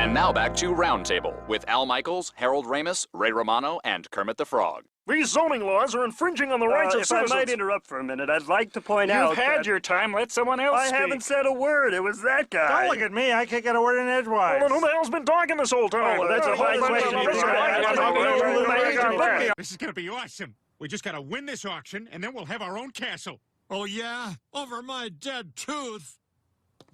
And now back to Roundtable with Al Michaels, Harold Ramis, Ray Romano, and Kermit the Frog. These zoning laws are infringing on the rights of citizens. If I might interrupt for a minute, I'd like to point out You've had your time. Let someone else speak. I haven't said a word. It was that guy. Don't look at me. I can't get a word in edgewise. Well, then who the hell's been talking this whole time? Oh, that's a hard question. This is gonna be awesome. We just gotta win this auction, and then we'll have our own castle. Oh, yeah? Over my dead tooth.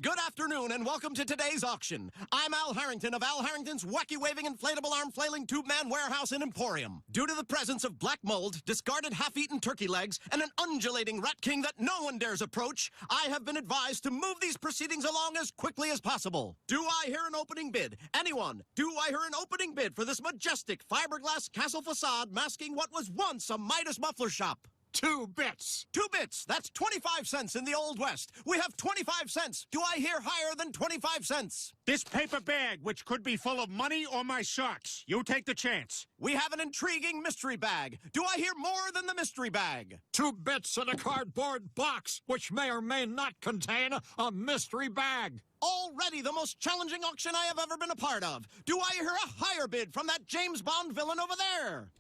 Good afternoon, and welcome to today's auction. I'm Al Harrington of Al Harrington's wacky-waving inflatable arm-flailing tube-man warehouse and emporium. Due to the presence of black mold, discarded half-eaten turkey legs, and an undulating rat king that no one dares approach, I have been advised to move these proceedings along as quickly as possible. Do I hear an opening bid? Anyone? Do I hear an opening bid for this majestic fiberglass castle facade masking what was once a Midas muffler shop? 2 bits. 2 bits. That's 25 cents in the Old West. We have 25 cents. Do I hear higher than 25 cents? This paper bag, which could be full of money or my socks. You take the chance. We have an intriguing mystery bag. Do I hear more than the mystery bag? 2 bits in a cardboard box, which may or may not contain a mystery bag. Already the most challenging auction I have ever been a part of. Do I hear a higher bid from that James Bond villain over there?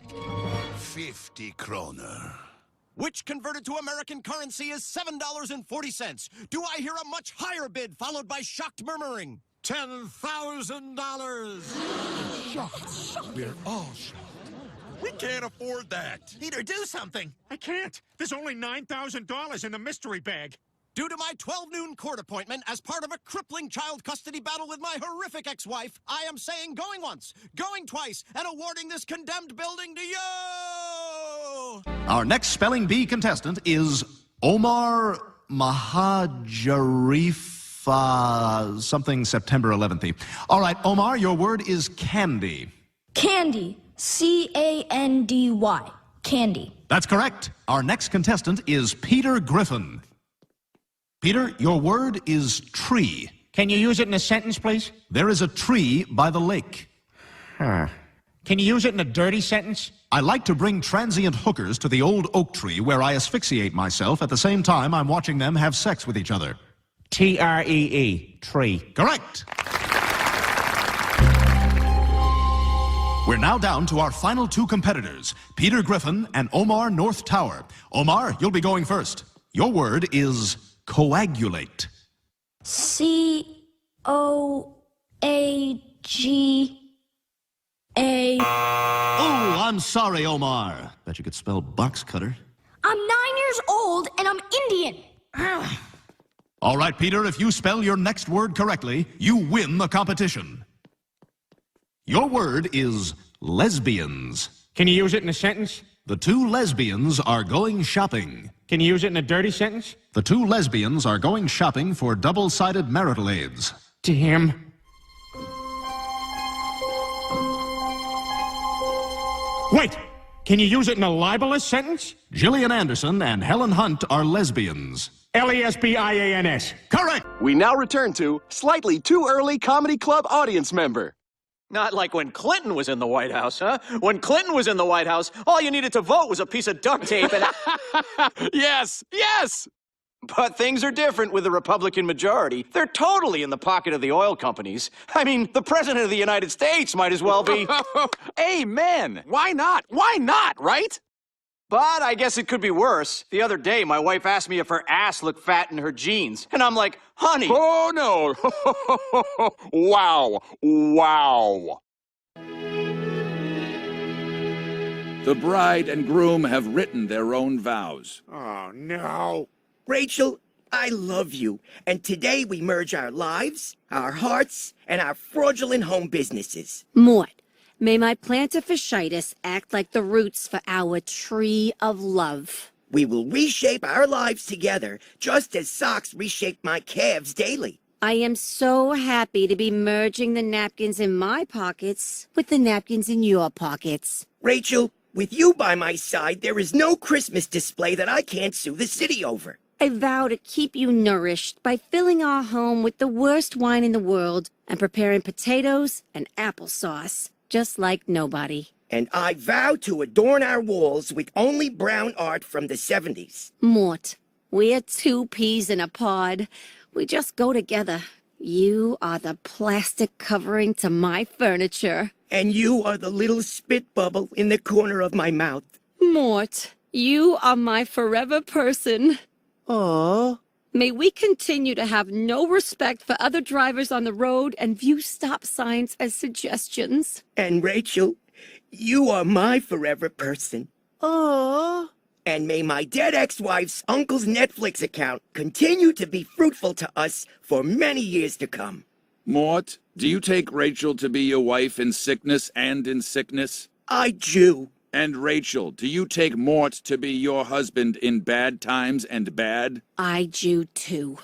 50 kroner. Which converted to American currency is $7.40. Do I hear a much higher bid followed by shocked murmuring? $10,000. Shocked. We're all shocked. We can't afford that. Peter, do something. I can't. There's only $9,000 in the mystery bag. Due to my 12 noon court appointment as part of a crippling child custody battle with my horrific ex-wife, I am saying going once, going twice, and awarding this condemned building to you! Our next Spelling Bee contestant is Omar Mahajarifa, something September 11th. All right, Omar, your word is candy. Candy. C-A-N-D-Y. Candy. That's correct. Our next contestant is Peter Griffin. Peter, your word is tree. Can you use it in a sentence, please? There is a tree by the lake. Can you use it in a dirty sentence? I like to bring transient hookers to the old oak tree where I asphyxiate myself at the same time I'm watching them have sex with each other. T-R-E-E. Tree. Correct. We're now down to our final 2 competitors, Peter Griffin and Omar North Tower. Omar, you'll be going first. Your word is coagulate. C-O-A-G-A. Oh, I'm sorry, Omar. Bet you could spell box cutter. I'm 9 years old and I'm Indian. All right, Peter, if you spell your next word correctly, you win the competition. Your word is lesbians. Can you use it in a sentence? The 2 lesbians are going shopping. Can you use it in a dirty sentence? The 2 lesbians are going shopping for double-sided marital aids. Damn. Wait! Can you use it in a libelous sentence? Gillian Anderson and Helen Hunt are lesbians. L-E-S-B-I-A-N-S. Correct! We now return to Slightly Too Early Comedy Club audience member. Not like when Clinton was in the White House, huh? When Clinton was in the White House, all you needed to vote was a piece of duct tape and... Yes, yes! But things are different with the Republican majority. They're totally in the pocket of the oil companies. I mean, the President of the United States might as well be... Amen! Why not? Why not, right? But I guess it could be worse. The other day, my wife asked me if her ass looked fat in her jeans. And I'm like, honey... Oh, no. Wow. Wow. The bride and groom have written their own vows. Oh, no. Rachel, I love you. And today we merge our lives, our hearts, and our fraudulent home businesses. Mort. May my plantar fasciitis act like the roots for our tree of love. We will reshape our lives together, just as socks reshape my calves daily. I am so happy to be merging the napkins in my pockets with the napkins in your pockets. Rachel, with you by my side, there is no Christmas display that I can't sue the city over. I vow to keep you nourished by filling our home with the worst wine in the world and preparing potatoes and applesauce. Just like nobody. And I vow to adorn our walls with only brown art from the 70s. Mort, we're 2 peas in a pod. We just go together. You are the plastic covering to my furniture. And you are the little spit bubble in the corner of my mouth. Mort, you are my forever person. Aww. May we continue to have no respect for other drivers on the road and view stop signs as suggestions. And Rachel, you are my forever person. Aww. And may my dead ex-wife's uncle's Netflix account continue to be fruitful to us for many years to come. Mort, do you take Rachel to be your wife in sickness and in sickness? I do. And Rachel, do you take Mort to be your husband in bad times and bad? I do too.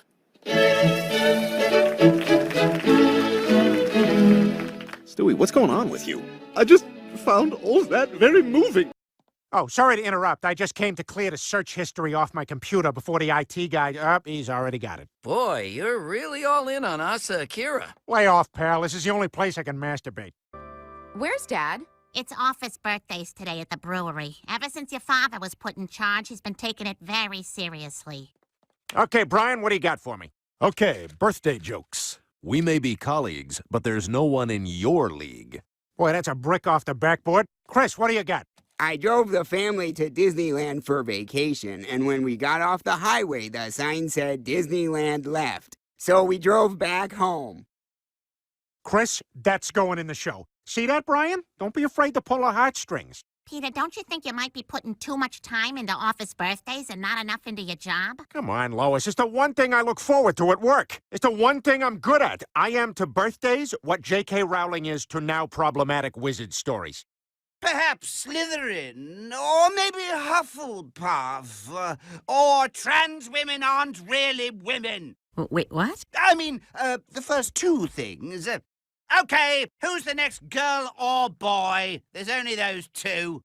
Stewie, what's going on with you? I just found all that very moving. Oh, sorry to interrupt. I just came to clear the search history off my computer before the IT guy... he's already got it. Boy, you're really all in on Asa Akira. Lay off, pal. This is the only place I can masturbate. Where's Dad? It's office birthdays today at the brewery. Ever since your father was put in charge, he's been taking it very seriously. Okay, Brian, what do you got for me? Okay, birthday jokes. We may be colleagues, but there's no one in your league. Boy, that's a brick off the backboard. Chris, what do you got? I drove the family to Disneyland for vacation, and when we got off the highway, the sign said Disneyland left. So we drove back home. Chris, that's going in the show. See that, Brian? Don't be afraid to pull our heartstrings. Peter, don't you think you might be putting too much time into office birthdays and not enough into your job? Come on, Lois. It's the one thing I look forward to at work. It's the one thing I'm good at. I am to birthdays what J.K. Rowling is to now problematic wizard stories. Perhaps Slytherin, or maybe Hufflepuff, or trans women aren't really women. Wait, what? I mean, the first two things. Okay, who's the next girl or boy? There's only those two.